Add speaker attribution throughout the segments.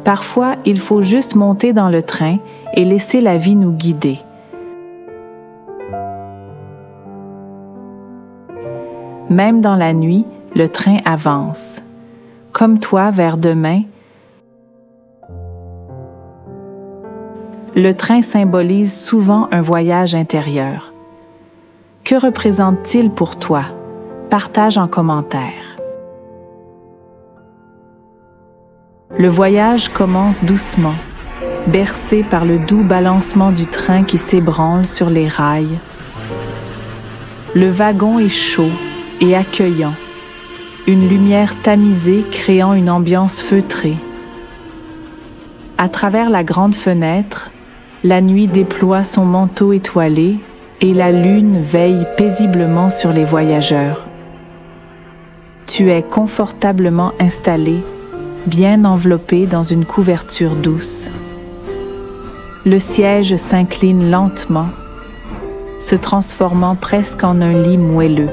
Speaker 1: Parfois, il faut juste monter dans le train et laisser la vie nous guider. Même dans la nuit, le train avance. Comme toi vers demain, le train symbolise souvent un voyage intérieur. Que représente-t-il pour toi? Partage en commentaire. Le voyage commence doucement, bercé par le doux balancement du train qui s'ébranle sur les rails. Le wagon est chaud et accueillant, une lumière tamisée créant une ambiance feutrée. À travers la grande fenêtre, la nuit déploie son manteau étoilé et la lune veille paisiblement sur les voyageurs. Tu es confortablement installé, bien enveloppé dans une couverture douce. Le siège s'incline lentement, se transformant presque en un lit moelleux,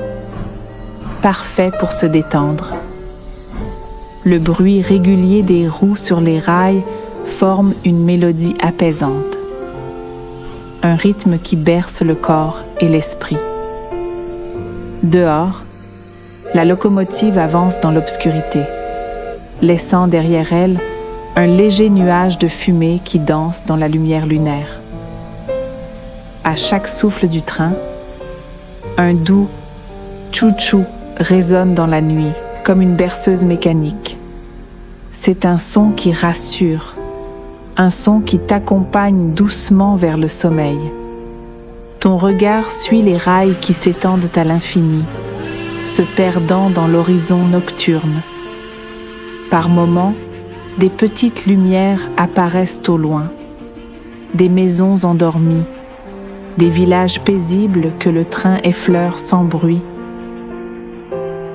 Speaker 1: parfait pour se détendre. Le bruit régulier des roues sur les rails forme une mélodie apaisante, un rythme qui berce le corps et l'esprit. Dehors, la locomotive avance dans l'obscurité, laissant derrière elle un léger nuage de fumée qui danse dans la lumière lunaire. À chaque souffle du train, un doux tchou-tchou résonne dans la nuit comme une berceuse mécanique. C'est un son qui rassure, un son qui t'accompagne doucement vers le sommeil. Ton regard suit les rails qui s'étendent à l'infini, se perdant dans l'horizon nocturne. Par moments, des petites lumières apparaissent au loin, des maisons endormies, des villages paisibles que le train effleure sans bruit.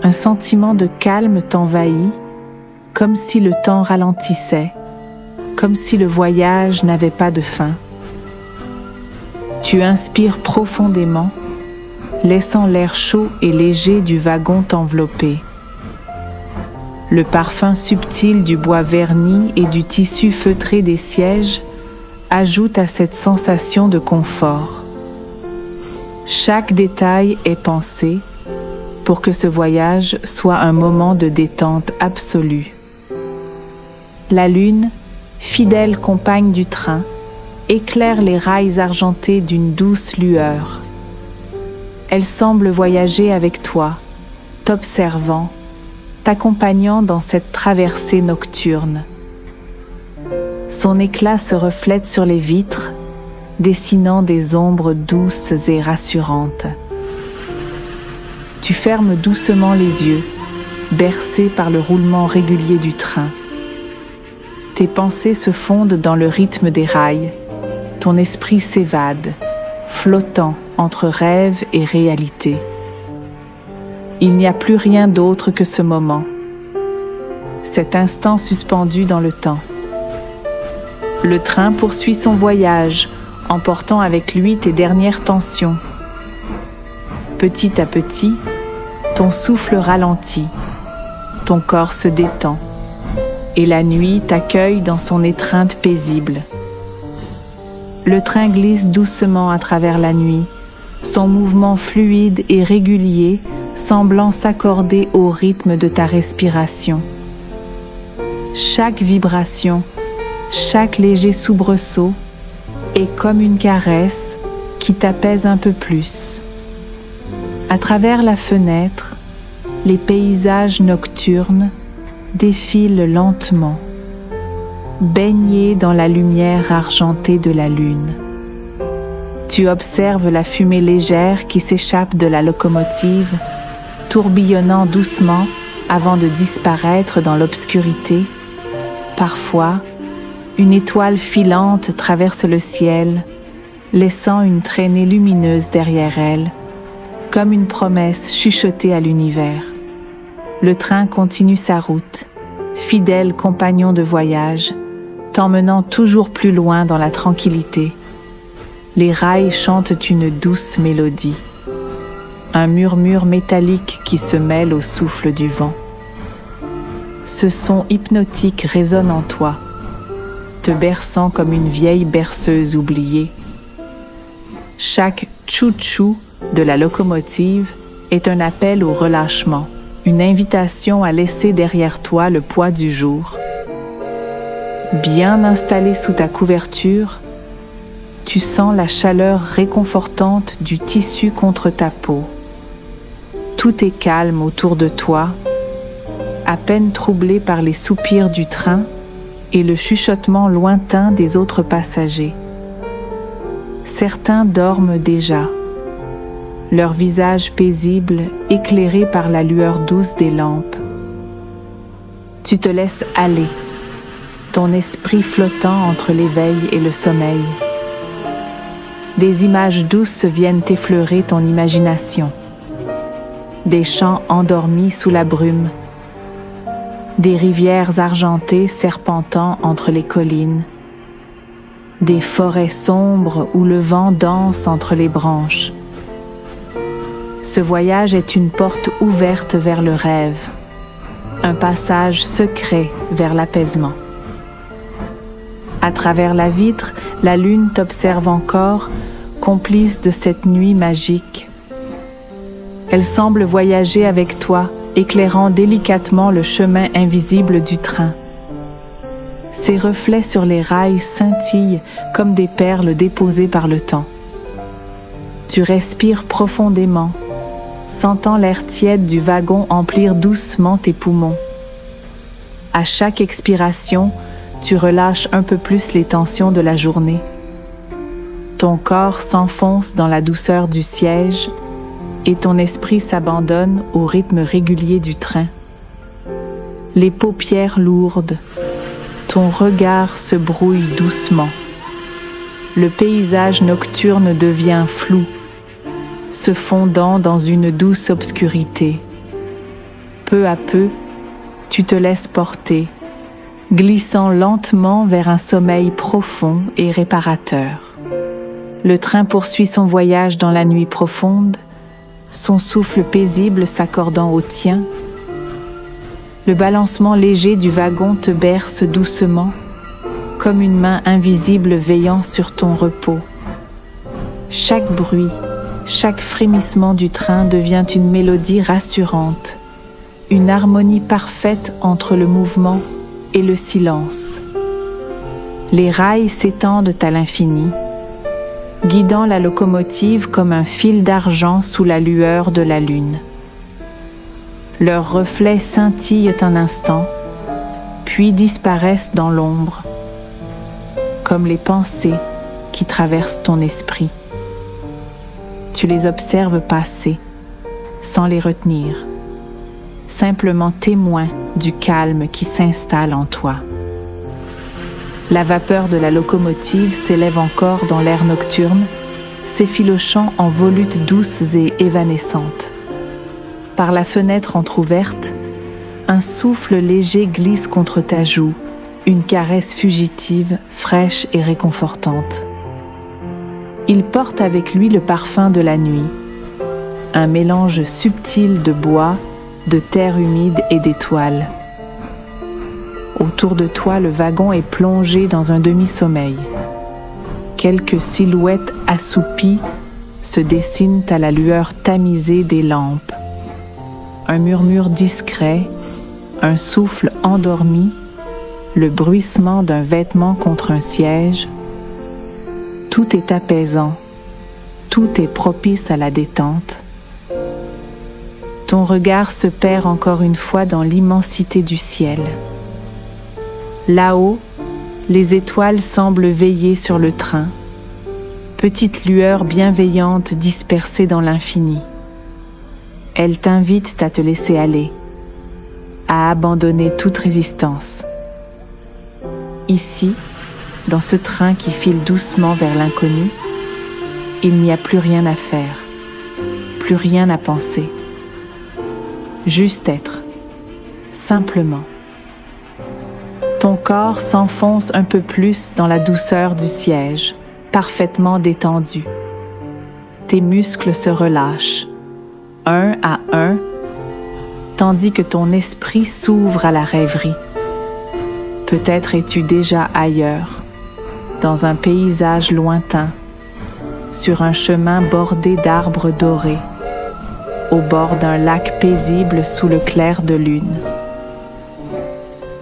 Speaker 1: Un sentiment de calme t'envahit, comme si le temps ralentissait, comme si le voyage n'avait pas de fin. Tu inspires profondément, laissant l'air chaud et léger du wagon t'envelopper. Le parfum subtil du bois verni et du tissu feutré des sièges ajoute à cette sensation de confort. Chaque détail est pensé pour que ce voyage soit un moment de détente absolue. La lune, fidèle compagne du train, éclaire les rails argentés d'une douce lueur. Elle semble voyager avec toi, t'observant, t'accompagnant dans cette traversée nocturne. Son éclat se reflète sur les vitres, dessinant des ombres douces et rassurantes. Tu fermes doucement les yeux, bercé par le roulement régulier du train. Tes pensées se fondent dans le rythme des rails, ton esprit s'évade, flottant entre rêve et réalité. Il n'y a plus rien d'autre que ce moment, cet instant suspendu dans le temps. Le train poursuit son voyage, emportant avec lui tes dernières tensions. Petit à petit, ton souffle ralentit, ton corps se détend, et la nuit t'accueille dans son étreinte paisible. Le train glisse doucement à travers la nuit, son mouvement fluide et régulier semblant s'accorder au rythme de ta respiration. Chaque vibration, chaque léger soubresaut est comme une caresse qui t'apaise un peu plus. À travers la fenêtre, les paysages nocturnes défilent lentement, baignés dans la lumière argentée de la lune. Tu observes la fumée légère qui s'échappe de la locomotive, tourbillonnant doucement avant de disparaître dans l'obscurité. Parfois, une étoile filante traverse le ciel, laissant une traînée lumineuse derrière elle, comme une promesse chuchotée à l'univers. Le train continue sa route, fidèle compagnon de voyage, t'emmenant toujours plus loin dans la tranquillité. Les rails chantent une douce mélodie, un murmure métallique qui se mêle au souffle du vent. Ce son hypnotique résonne en toi, te berçant comme une vieille berceuse oubliée. Chaque tchou-tchou de la locomotive est un appel au relâchement, une invitation à laisser derrière toi le poids du jour. Bien installé sous ta couverture, tu sens la chaleur réconfortante du tissu contre ta peau. Tout est calme autour de toi, à peine troublé par les soupirs du train et le chuchotement lointain des autres passagers. Certains dorment déjà, leur visage paisible éclairé par la lueur douce des lampes. Tu te laisses aller, ton esprit flottant entre l'éveil et le sommeil. Des images douces viennent effleurer ton imagination. Des champs endormis sous la brume, des rivières argentées serpentant entre les collines, des forêts sombres où le vent danse entre les branches. Ce voyage est une porte ouverte vers le rêve, un passage secret vers l'apaisement. À travers la vitre, la lune t'observe encore, complice de cette nuit magique. Elle semble voyager avec toi, éclairant délicatement le chemin invisible du train. Ses reflets sur les rails scintillent comme des perles déposées par le temps. Tu respires profondément, sentant l'air tiède du wagon emplir doucement tes poumons. À chaque expiration, tu relâches un peu plus les tensions de la journée. Ton corps s'enfonce dans la douceur du siège et ton esprit s'abandonne au rythme régulier du train. Les paupières lourdes, ton regard se brouille doucement. Le paysage nocturne devient flou, se fondant dans une douce obscurité. Peu à peu, tu te laisses porter, glissant lentement vers un sommeil profond et réparateur. Le train poursuit son voyage dans la nuit profonde, son souffle paisible s'accordant au tien. Le balancement léger du wagon te berce doucement, comme une main invisible veillant sur ton repos. Chaque bruit, chaque frémissement du train devient une mélodie rassurante, une harmonie parfaite entre le mouvement et le silence. Les rails s'étendent à l'infini, guidant la locomotive comme un fil d'argent sous la lueur de la lune. Leurs reflets scintillent un instant, puis disparaissent dans l'ombre, comme les pensées qui traversent ton esprit. Tu les observes passer, sans les retenir, simplement témoin du calme qui s'installe en toi. La vapeur de la locomotive s'élève encore dans l'air nocturne, s'effilochant en volutes douces et évanescentes. Par la fenêtre entr'ouverte, un souffle léger glisse contre ta joue, une caresse fugitive, fraîche et réconfortante. Il porte avec lui le parfum de la nuit, un mélange subtil de bois, de terre humide et d'étoiles. Autour de toi, le wagon est plongé dans un demi-sommeil. Quelques silhouettes assoupies se dessinent à la lueur tamisée des lampes. Un murmure discret, un souffle endormi, le bruissement d'un vêtement contre un siège. Tout est apaisant, tout est propice à la détente. Ton regard se perd encore une fois dans l'immensité du ciel. Là-haut, les étoiles semblent veiller sur le train, petites lueurs bienveillantes dispersées dans l'infini. Elles t'invitent à te laisser aller, à abandonner toute résistance. Ici, dans ce train qui file doucement vers l'inconnu, il n'y a plus rien à faire, plus rien à penser. Juste être, simplement. Ton corps s'enfonce un peu plus dans la douceur du siège, parfaitement détendu. Tes muscles se relâchent, un à un, tandis que ton esprit s'ouvre à la rêverie. Peut-être es-tu déjà ailleurs, dans un paysage lointain, sur un chemin bordé d'arbres dorés, au bord d'un lac paisible sous le clair de lune.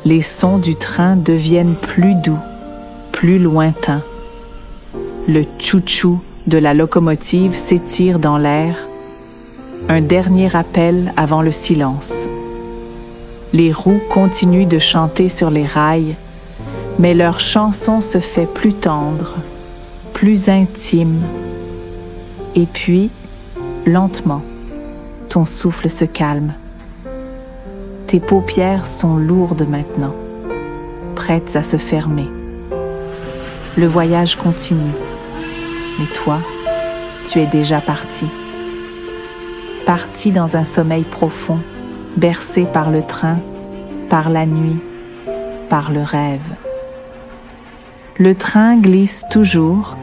Speaker 1: Les sons du train deviennent plus doux, plus lointains. Le tchou-tchou de la locomotive s'étire dans l'air, un dernier appel avant le silence. Les roues continuent de chanter sur les rails, mais leur chanson se fait plus tendre, plus intime. Et puis, lentement, ton souffle se calme. Tes paupières sont lourdes maintenant, prêtes à se fermer. Le voyage continue, mais toi, tu es déjà parti. Parti dans un sommeil profond, bercé par le train, par la nuit, par le rêve. Le train glisse toujours,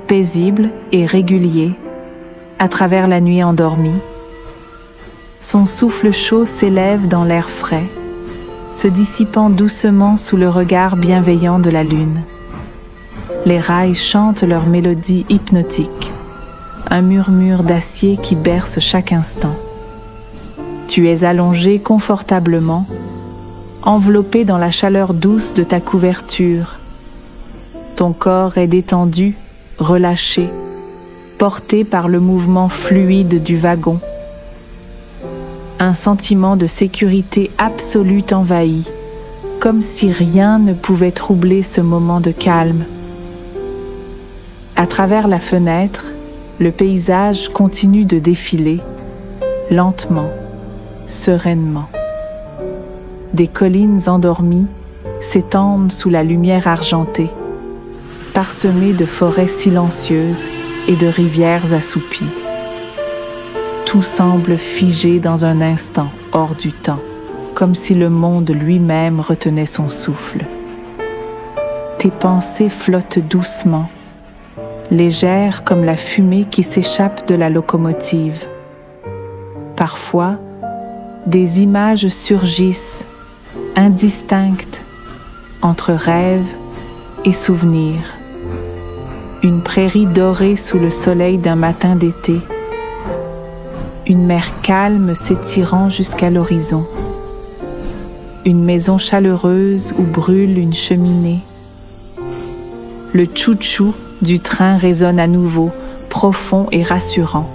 Speaker 1: paisible et régulier, à travers la nuit endormie. Son souffle chaud s'élève dans l'air frais, se dissipant doucement sous le regard bienveillant de la lune. Les rails chantent leur mélodie hypnotique, un murmure d'acier qui berce chaque instant. Tu es allongé confortablement, enveloppé dans la chaleur douce de ta couverture. Ton corps est détendu, relâché, porté par le mouvement fluide du wagon. Un sentiment de sécurité absolue t'envahit, comme si rien ne pouvait troubler ce moment de calme. À travers la fenêtre, le paysage continue de défiler, lentement, sereinement. Des collines endormies s'étendent sous la lumière argentée, parsemées de forêts silencieuses et de rivières assoupies. Tout semble figé dans un instant, hors du temps, comme si le monde lui-même retenait son souffle. Tes pensées flottent doucement, légères comme la fumée qui s'échappe de la locomotive. Parfois, des images surgissent, indistinctes, entre rêve et souvenir. Une prairie dorée sous le soleil d'un matin d'été, une mer calme s'étirant jusqu'à l'horizon, une maison chaleureuse où brûle une cheminée. Le tchou-tchou du train résonne à nouveau, profond et rassurant.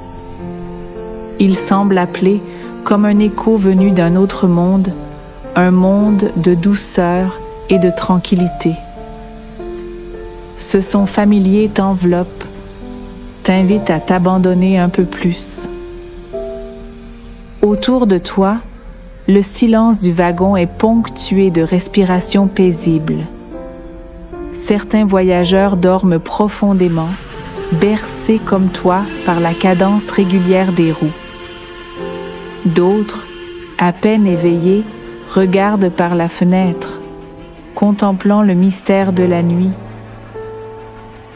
Speaker 1: Il semble appeler, comme un écho venu d'un autre monde, un monde de douceur et de tranquillité. Ce son familier t'enveloppe, t'invite à t'abandonner un peu plus. Autour de toi, le silence du wagon est ponctué de respirations paisibles. Certains voyageurs dorment profondément, bercés comme toi par la cadence régulière des roues. D'autres, à peine éveillés, regardent par la fenêtre, contemplant le mystère de la nuit.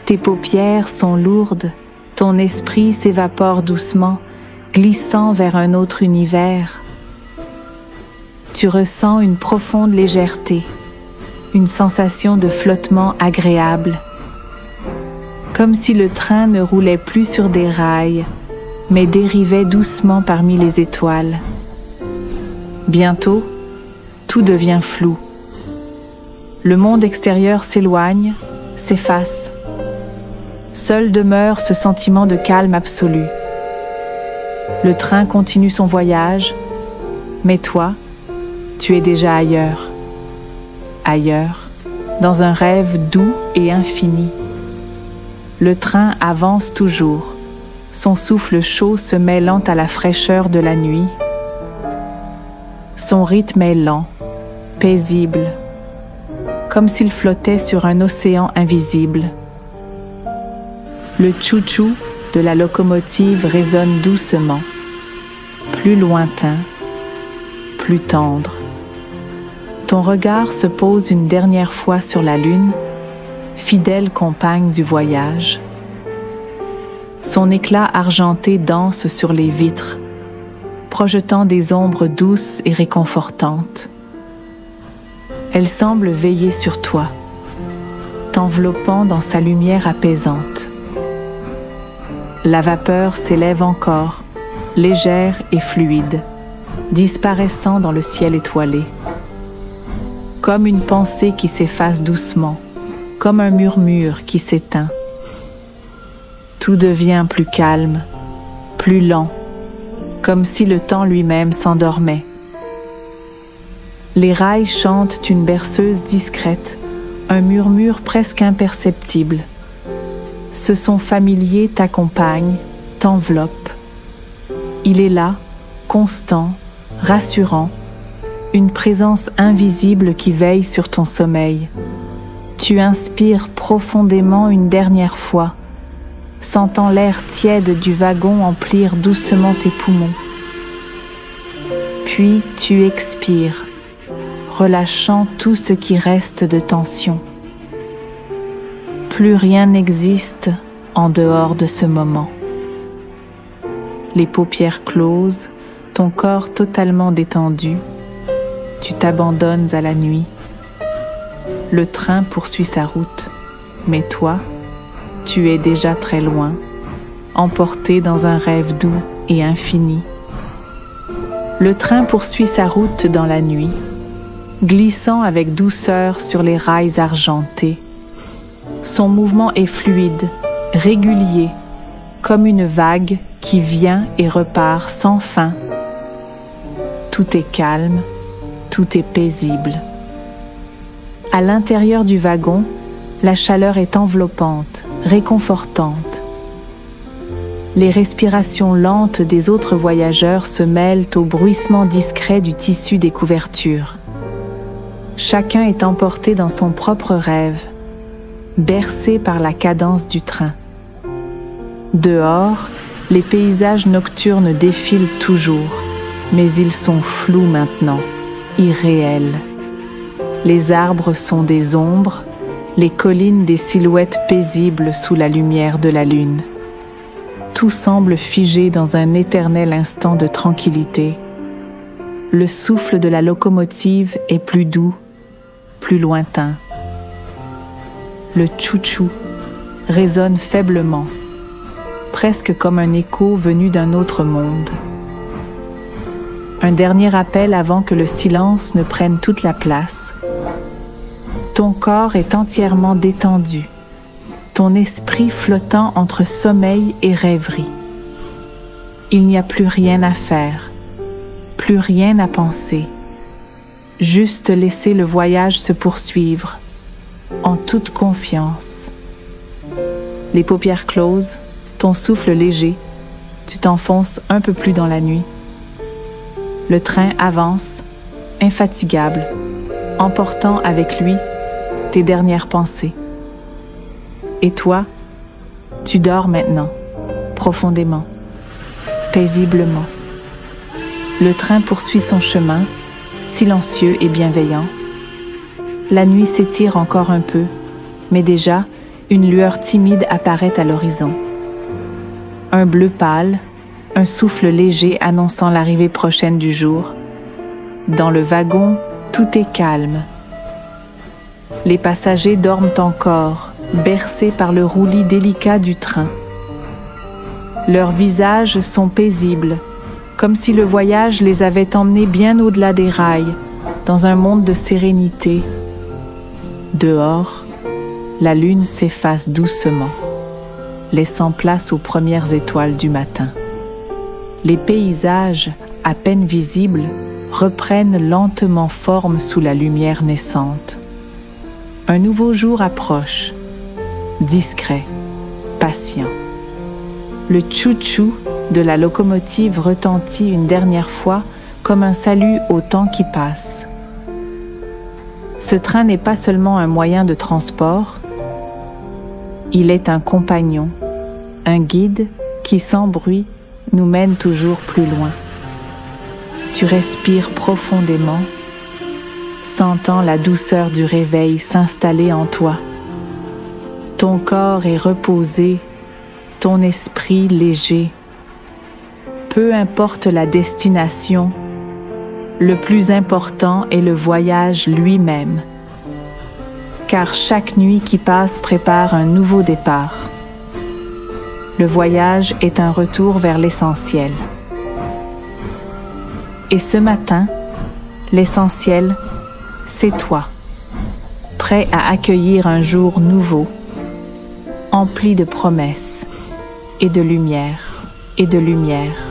Speaker 1: Tes paupières sont lourdes, ton esprit s'évapore doucement, glissant vers un autre univers. Tu ressens une profonde légèreté, une sensation de flottement agréable, comme si le train ne roulait plus sur des rails, mais dérivait doucement parmi les étoiles. Bientôt, tout devient flou. Le monde extérieur s'éloigne, s'efface. Seul demeure ce sentiment de calme absolu. Le train continue son voyage, mais toi, tu es déjà ailleurs. Ailleurs, dans un rêve doux et infini. Le train avance toujours, son souffle chaud se mêlant à la fraîcheur de la nuit. Son rythme est lent, paisible, comme s'il flottait sur un océan invisible. Le tchou-tchou de la locomotive résonne doucement, plus lointain, plus tendre. Ton regard se pose une dernière fois sur la lune, fidèle compagne du voyage. Son éclat argenté danse sur les vitres, projetant des ombres douces et réconfortantes. Elle semble veiller sur toi, t'enveloppant dans sa lumière apaisante. La vapeur s'élève encore, légère et fluide, disparaissant dans le ciel étoilé. Comme une pensée qui s'efface doucement, comme un murmure qui s'éteint. Tout devient plus calme, plus lent, comme si le temps lui-même s'endormait. Les rails chantent une berceuse discrète, un murmure presque imperceptible. Ce son familier t'accompagne, t'enveloppe. Il est là, constant, rassurant, une présence invisible qui veille sur ton sommeil. Tu inspires profondément une dernière fois, sentant l'air tiède du wagon emplir doucement tes poumons. Puis tu expires, relâchant tout ce qui reste de tension. Plus rien n'existe en dehors de ce moment. Les paupières closes, ton corps totalement détendu, tu t'abandonnes à la nuit. Le train poursuit sa route, mais toi, tu es déjà très loin, emporté dans un rêve doux et infini. Le train poursuit sa route dans la nuit, glissant avec douceur sur les rails argentés. Son mouvement est fluide, régulier, comme une vague qui vient et repart sans fin. Tout est calme, tout est paisible. À l'intérieur du wagon, la chaleur est enveloppante, réconfortante. Les respirations lentes des autres voyageurs se mêlent au bruissement discret du tissu des couvertures. Chacun est emporté dans son propre rêve, bercé par la cadence du train. Dehors, les paysages nocturnes défilent toujours, mais ils sont flous maintenant, irréels. Les arbres sont des ombres, les collines des silhouettes paisibles sous la lumière de la lune. Tout semble figé dans un éternel instant de tranquillité. Le souffle de la locomotive est plus doux, plus lointain. Le tchou-tchou résonne faiblement, presque comme un écho venu d'un autre monde. Un dernier appel avant que le silence ne prenne toute la place. Ton corps est entièrement détendu, ton esprit flottant entre sommeil et rêverie. Il n'y a plus rien à faire, plus rien à penser, juste laisser le voyage se poursuivre, en toute confiance. Les paupières closes, ton souffle léger, tu t'enfonces un peu plus dans la nuit. Le train avance, infatigable, emportant avec lui tes dernières pensées. Et toi, tu dors maintenant, profondément, paisiblement. Le train poursuit son chemin, silencieux et bienveillant. La nuit s'étire encore un peu, mais déjà, une lueur timide apparaît à l'horizon. Un bleu pâle, un souffle léger annonçant l'arrivée prochaine du jour. Dans le wagon, tout est calme. Les passagers dorment encore, bercés par le roulis délicat du train. Leurs visages sont paisibles, comme si le voyage les avait emmenés bien au-delà des rails, dans un monde de sérénité. Dehors, la lune s'efface doucement, laissant place aux premières étoiles du matin. Les paysages, à peine visibles, reprennent lentement forme sous la lumière naissante. Un nouveau jour approche, discret, patient. Le tchou-tchou de la locomotive retentit une dernière fois comme un salut au temps qui passe. Ce train n'est pas seulement un moyen de transport, il est un compagnon, un guide qui, sans bruit, nous mène toujours plus loin. Tu respires profondément, sentant la douceur du réveil s'installer en toi. Ton corps est reposé, ton esprit léger. Peu importe la destination, le plus important est le voyage lui-même, car chaque nuit qui passe prépare un nouveau départ. Le voyage est un retour vers l'essentiel. Et ce matin, l'essentiel, c'est toi, prêt à accueillir un jour nouveau, empli de promesses et de lumière et de lumière.